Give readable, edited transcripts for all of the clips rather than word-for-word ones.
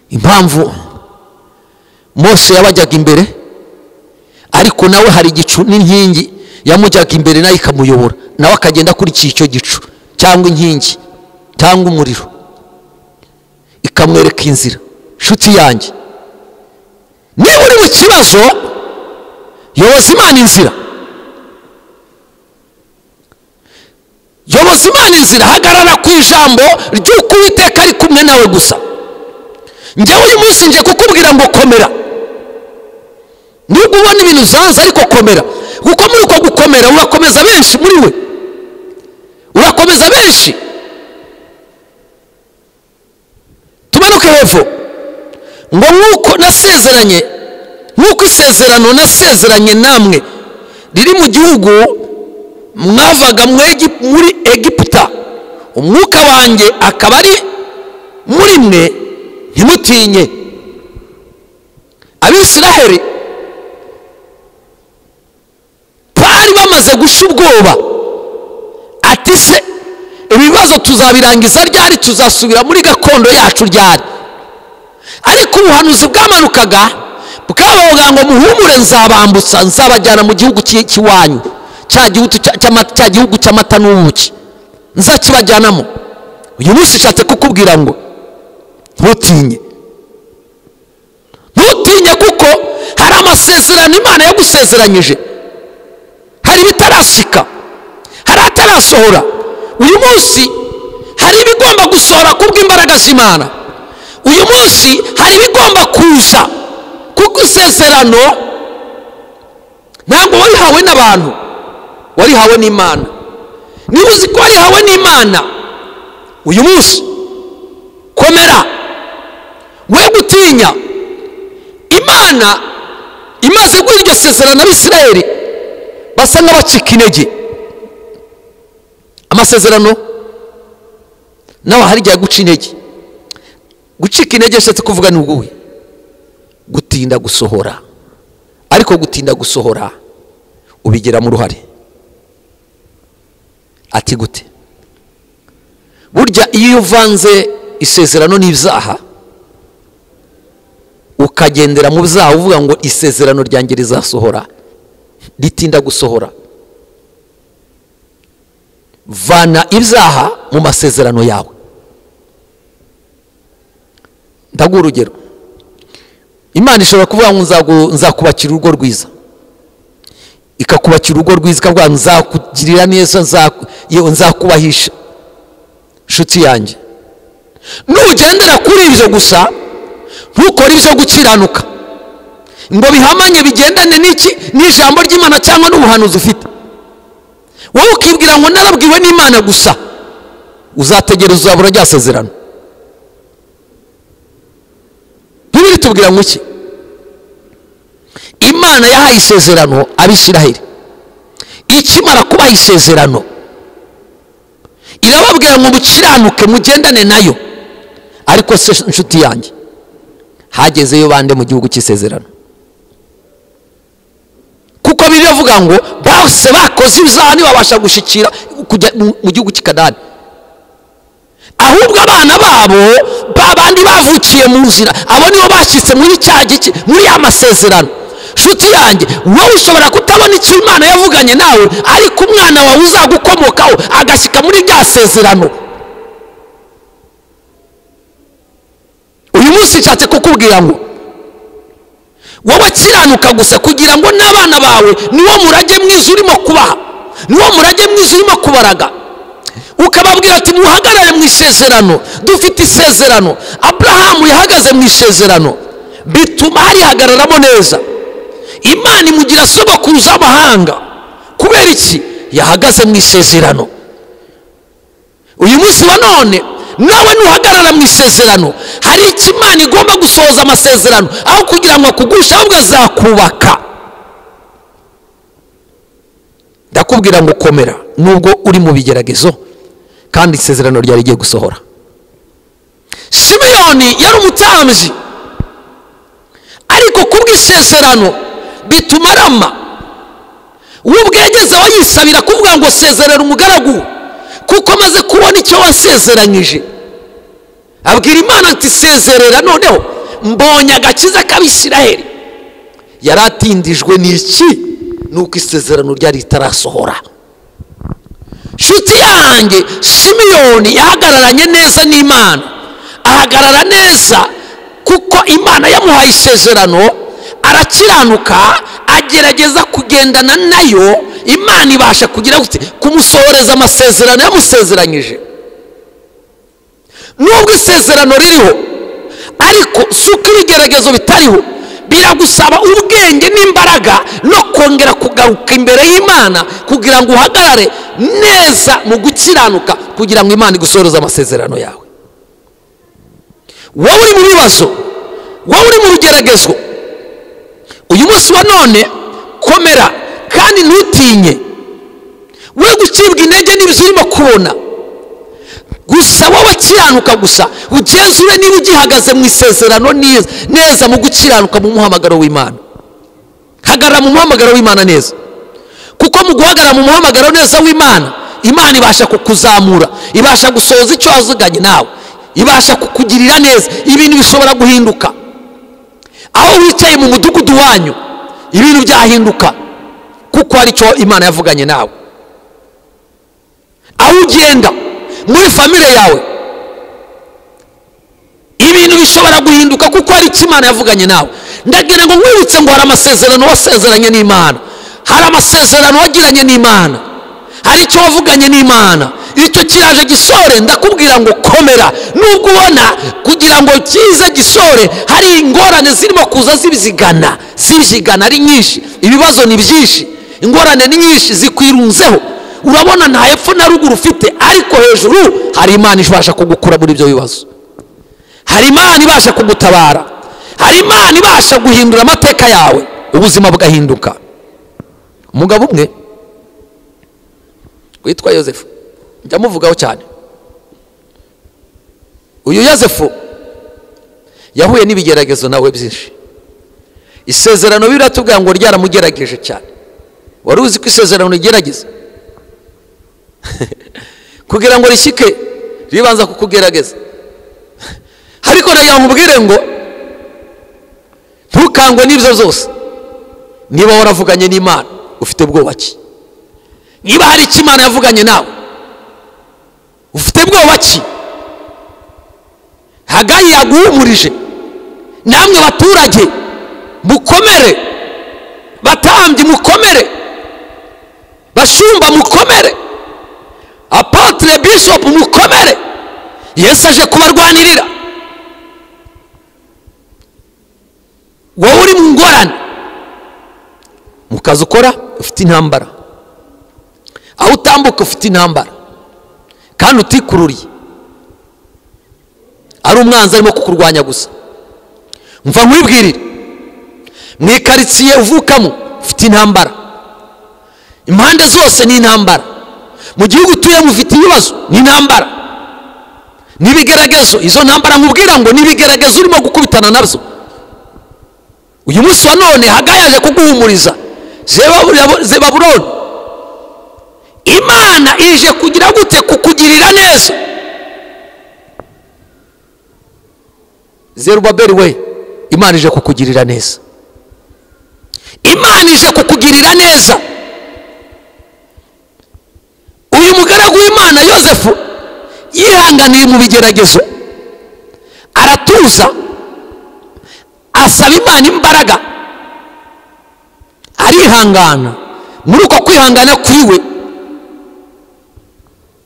impamvu Mose yabajyaga imbere ariko nawe hari igicu n'inkingi yamujyaga imbere nayo ikamuyobora nawe akagenda kuri icyo gicu cyangwa inkingi cyangwa umuriro ikamwereka inzira. Nshuti yanjye, niba uri mu kibazo yoboza Imana inzira, yoboza Imana inzira, hagarara ku ijambo ry'uko Uwiteka ari kumwe nawe gusa. Njyewe uyu munsi nje kukubwira ngo komera. Nubwo ubona ibintu zanze ariko komera, kuko muri uko gukomera urakomeza benshi muri we, urakomeza benshi. Tumanuke hepfo ngo nk'uko nasezeranye, nk'uko isezerano nasezeranye namwe riri mu gihugu mwavaga muri Egiputa, umwuka wanjye akaba ari muri mwe, ntimutinye. Abisiraheli bari bamaze gusha ubwoba, ati se ibibazo tuzabirangiza ryari, tuzasubira muri gakondo yacu ryari? Ariko ubuhanuzi bwamanukaga bwabavuga ngo muhumure, nzabambutsa, nzabajyana mu gihugu cy'iwanyu, cya gihugu cy'amata n'ubuki, nzakibajyanamo. Uyu munsi nshatse kukubwira ngo ntutinye, ntutinye, kuko hari amasezerano Imana yagusezeranyije, hari ibitarashika, hari atarasohora. Uyu munsi hari ibigomba gusohora kubw'imbaraga z'Imana. Uyu munsi hari ibigomba kuza, kuko isezerano ntabwo warihawe n'abantu, warihawe n'Imana. Niba uzi ko warihawe n'Imana, uyu munsi komera, we gutinya. Imana imaze guha iryo sezerano Abisirayeli basa nk'abacika intege. Amasezerano nawe hari igihe guca intege. Gucika intege nshatse kuvuga ni uguhe? Gutinda gusohora. Ariko gutinda gusohora ubigiramo uruhare. Ati gute? Burya iyo uvanze isezerano n'ibyaha ukagendera mu byaha uvuga ngo isezerano ryanjye rizasohora, ritinda gusohora. Vana ibyaha mu masezerano yawe. Ndaguha urugero. Imana ishobora kuvuga ngo nzakubakira urugo rwiza, ikakubakira urugo rwiza, ikavuga nzakugirira neza, nzakubahisha. Nshuti yanjye, nugendera kuri ibyo gusa, ntukore ibyo gukiranuka ngo bihamanye bigendane n'ijambo ry'Imana cyangwa n'ubuhanuzi ufite, wowe ukibwira ngo narabwiwe n'Imana gusa, uzategereza uzabura rya sezerano. Bibiri tubwira ngo iki? Imana yahaye isezerano Abisiraheli. Ikimara kubaha isezerano irababwira ngo mukiranuke, mugendane nayo. Ariko se nshuti yanjye, hagezeyo bande mu gihugu cy'isezerano? Kuko biravuga ngo bose bakoze ibyaha ntibabasha gushikira kujya mu gihugu cy'Ikanani. Ahubwo abana babo babandi bavukiye mu nzira, abo nibo bashyitse muri muri ya masezerano. Nshuti yanjye, wowe ushobora kutabona icyo Imana yavuganye nawe, ariko umwana wawe uzagukomokaho agashyika muri rya sezerano. Uyu munsi nshatse kukubwira ngo wowe kiranuka gusa, kugira ngo n'abana bawe niwo murage mwiza urimo kubaha, niwo murage mwiza urimo kubaraga. Ukababwira ati muhagarare mu isezerano, dufite isezerano. Abrahamu yahagaze mu isezerano, bituma harihagararamo neza. Imana imugira sogokuruza amahanga. Kubera iki? Yahagaze mu isezerano. Uyu munsi wa none nawe nuhagarara mu isezerano, hari icyo Imana igomba gusohoza amasezerano, aho kugira ngo akugushe, ahubwo azakubaka. Ndakubwira ngo komera, nubwo uri mu bigeragezo, kandi isezerano ryari rigiye gusohora. Simeyoni yari umutambyi, ariko kubw'isezerano bituma arama. Ubwegeze aho yisabira kuvuga ngo sezerera umugaragu, kuko amaze kubona icyo wasezeranyije. abwira Imana ati sezerera noneho mbonye agakiza k'Abisiraheli. Yaratindijwe n'iki? Nuko isezerano ryari ritarasohora. Nshuti yanjye, Simiyoni yahagararanye neza n'Imana, ahagarara neza kuko Imana yamuhaye isezerano, arakiranuka, agerageza kugendana nayo. Imana ibasha kugira gute? Kumusohoreza amasezerano yamusezeranyije. Nubwo isezerano ririho, ariko suko ibigeragezo bitariho, biragusaba ubwenge n'imbaraga no kongera kugaruka imbere y'Imana kugira ngo uhagarare neza mu gukiranuka, kugira ngo Imana igusohoreze amasezerano yawe. Wowe uri mu bibazo, wowe uri mu bigeragezo, uyu munsi wa none komera kandi ntutinye. We gucibwa intege n'ibyo urimo kubona, gusa wowe kiranuka gusa, ugenzure niba ugihagaze mu isezerano neza mu gukiranuka mu muhamagaro w'Imana. Hagarara mu muhamagaro w'Imana neza, kuko mu guhagarara mu muhamagaro neza w'Imana, Imana ibasha kukuzamura, ibasha gusohoza icyo wazuganye nawe, ibasha kukugirira neza. Ibintu bishobora guhinduka. Aho wicaye mu mudugudu wanyu, ibintu byahinduka kuko hari icyo Imana yavuganye nawe. Aho ugenda muri famille yawe, ibintu bishobora guhinduka kuko hari icyo Imana yavuganye nawe. Ndagira ngo nkwibutse ngo hari amasezerano wasezeranye n'Imana, hari amasezerano wagiranye n'Imana, hari icyo wavuganye n'Imana, icyo kiraje gisore. Ndakubwira ngo komera. Nubwo ubona kugira ngo kize gisore hari ingorane zirimo kuza zibizigana ari nyinshi, ibibazo ni byinshi, ingorane ni nyinshi zikwirunzeho, urabona nta hepfo na ruguru ufite, ariko hejuru hari Imana ibasha kugukura muri ibyo bibazo. Hari Imana ibasha kugutabara, hari Imana ibasha guhindura amateka yawe, ubuzima bugahinduka. Umugabo umwe witwa Yosefu, njya muvugaho cyane. Uyu Yosefu yahuye n'ibigeragezo nawe byinshi. Isezerano biratubwira ngo ryaramugerageje cyane. Wari uzi ko isezerano rigerageza? Kugira ngo rishyike ribanza kukugerageza. Ariko nagira nkubwire ngo ntukangwe n'ibyo zose. Niba waravuganye n'Imana, ufite bwoba ki? Niba hari icyo Imana yavuganye nawe, ufite bwoba ki? Hagayi yaguhumurije. Namwe baturage mukomere, batambyi mukomere, bashumba mukomere, apotre bishop mukomere. Yesu aje kubarwanirira. Wowe uri mu ngorane, mu kazi ukora ufite intambara, aho utambuka ufite intambara, kandi utikururiye, ari umwanzi arimo kukurwanya gusa. Mva nkwibwirire, mu ikaritsiye uvukamo ufite intambara, impande zose ni intambara, mu gihugu utuyemo ufite ibibazo, ni intambara, n'ibigeragezo. Izo ntambara nkubwira ngo n'ibigeragezo urimo gukubitana nabyo. Uyu munsi wa none Hagayi yaje kuguhumuriza. Zebabuloni, Imana ije kugira gute? Kukugirira neza. Zerubabeli we, Imana ije kukugirira neza. Imana ije kukugirira neza. Uyu mugaragu w'Imana Yosefu yihanganiye mu bigeragezo, aratuza, asaba Imana imbaraga, arihangana. Muri uko kwihangana kwiwe,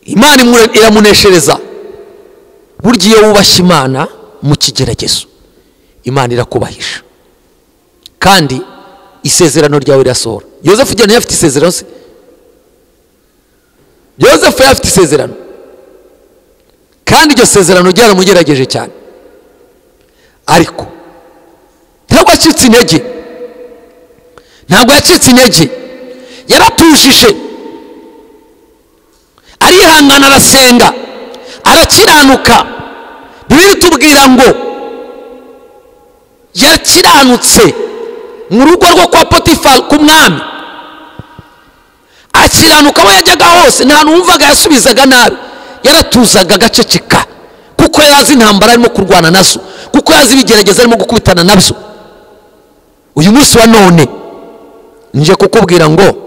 Imana iramuneshereza. Burya iyo wubashye Imana mu kigeragezo, Imana irakubahisha, kandi isezerano ryawe rirasohora. Yosefu ujyana yafite isezerano se? Yosefu yafite isezerano, kandi iryo sezerano ryaramugerageje cyane, ariko ntabwo yacitse intege. Ntabwo yacitse intege, yaratujije, arihangana, arasenga, arakiranuka. Bibiri tubwira ngo yakiranutse mu rugo rwo kwa Potifari ku mwami, akiranuka. aho yajyaga hose nta numvaga yasubizaga nabi, yaratuzaga agaceceka kuko yazi intambara arimo kurwana nazo, kuko yazi ibigerageza arimo gukubitana nabyo. Uyu munsi wa none nje kukubwira ngo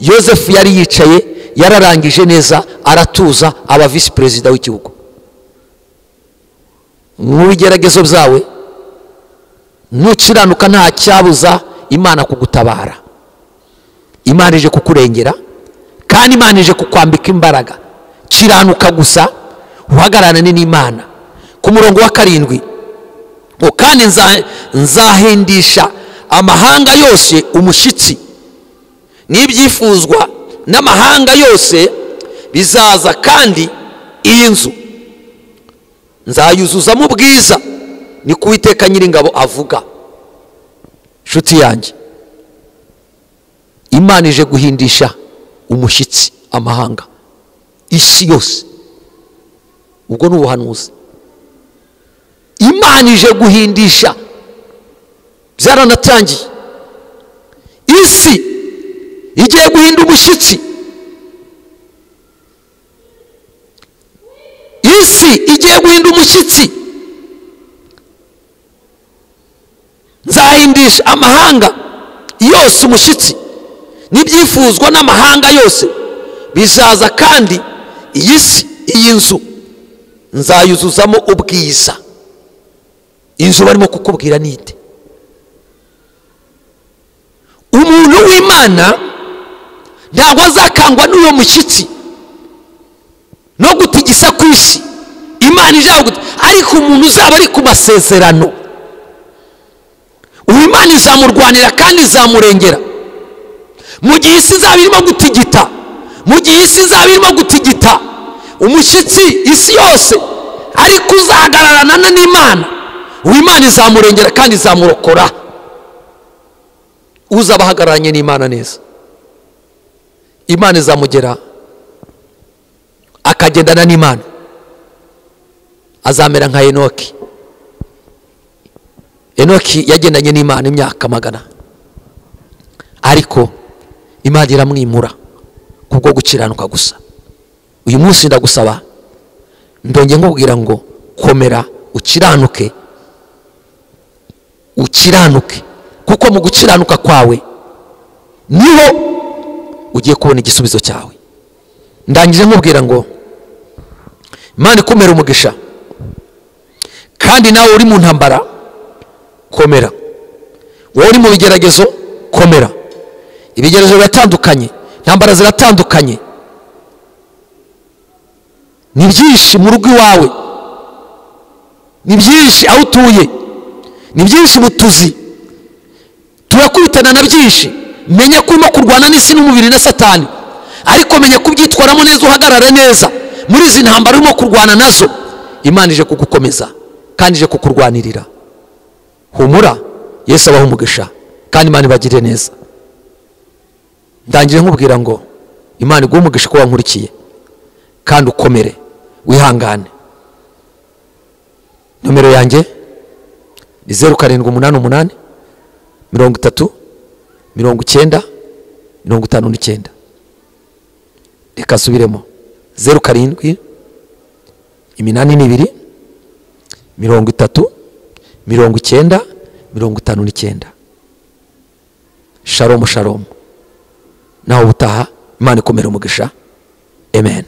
Yosefu yari yicaye, yararangije neza, aratuza, aba visi perezida w'igihugu. Mu bigeragezo byawe nukiranuka nta cyabuza Imana kugutabara. Imana ije kukurengera kandi Imana ije kukwambika imbaraga. Kiranuka gusa, uhagararane n'Imana. Ku murongo wa 7 ngo kandi nzahindisha amahanga yose umushyitsi, n'ibyifuzwa n'amahanga yose bizaza, kandi iyi nzu nzayuzuzamo ubwiza, ni ku Uwiteka Nyiringabo avuga. Nshuti yanjye, Imana ije guhindisha umushyitsi amahanga, isi yose. Ubwo ni ubuhanuzi. Imana ije guhindisha, byaranatangiye. Isi igiye guhinda umushyitsi. Isi igiye guhinda umushyitsi. Nzahindisha amahanga yose umushyitsi, n'ibyifuzwa n'amahanga yose bizaza, kandi iyi si, iyi nzu nzayuzuzamo ubwiza. Inzu barimo kukubwira nite? Umuntu w'Imana ntabwo azakangwa n'uwo mushyitsi no gutigisa ku isi. Imana ije ariko umuntu uzaba ari ku masezerano, Imana izamurwanira kandi izamurengera. Mu gihe isi izaba irimo gutigita, mu gihe isi izaba irimo gutigita, umushyitsi isi yose ariko uzahagararana n'Imana, Imana izamurengera kandi izamurokora. Uzaba ahagararanye n'Imana neza, Imana izamugera akagendana n'Imana, azamera nka Enoki. Enoki yagendanye n'Imana imyaka 100, ariko Imana iramwimura kubwo gukiranuka gusa. Uyu munsi ndagusaba, ndonge nkubwira ngo komera, ukiranuke, ukiranuke, kuko mu gukiranuka kwawe niho ugiye kubona igisubizo cyawe. Ndangije nkubwira ngo Imana ikomera umugisha, kandi nawe uri mu ntambara komera. Wowe uri mu bigeragezo komera. Ibigeragezo biratandukanye, intambara ziratandukanye. Ni byinshi mu rugo iwawe, ni byinshi aho utuye, ni byinshi mu tuzi, turakubitana na byinshi. Menya ko urimo kurwana n'isi n'umubiri na Satani, ariko menya kubyitwaramo neza, uhagarare neza muri izi ntambara urimo kurwana nazo. Imana ije kugukomeza kandi ije kukurwanirira. Humura, Yesu abaha umugisha kandi Imana ibagire neza. Ndangije nkubwira ngo Imana iguhe umugisha ko wankurikiye, kandi ukomere, wihangane. Nomero yanjye ni 0788 30 90 59. Reka subiremo: 07 82 30 90 59. Shalom shalom. Naho utaha, Imana ikomere umugisha. Amen.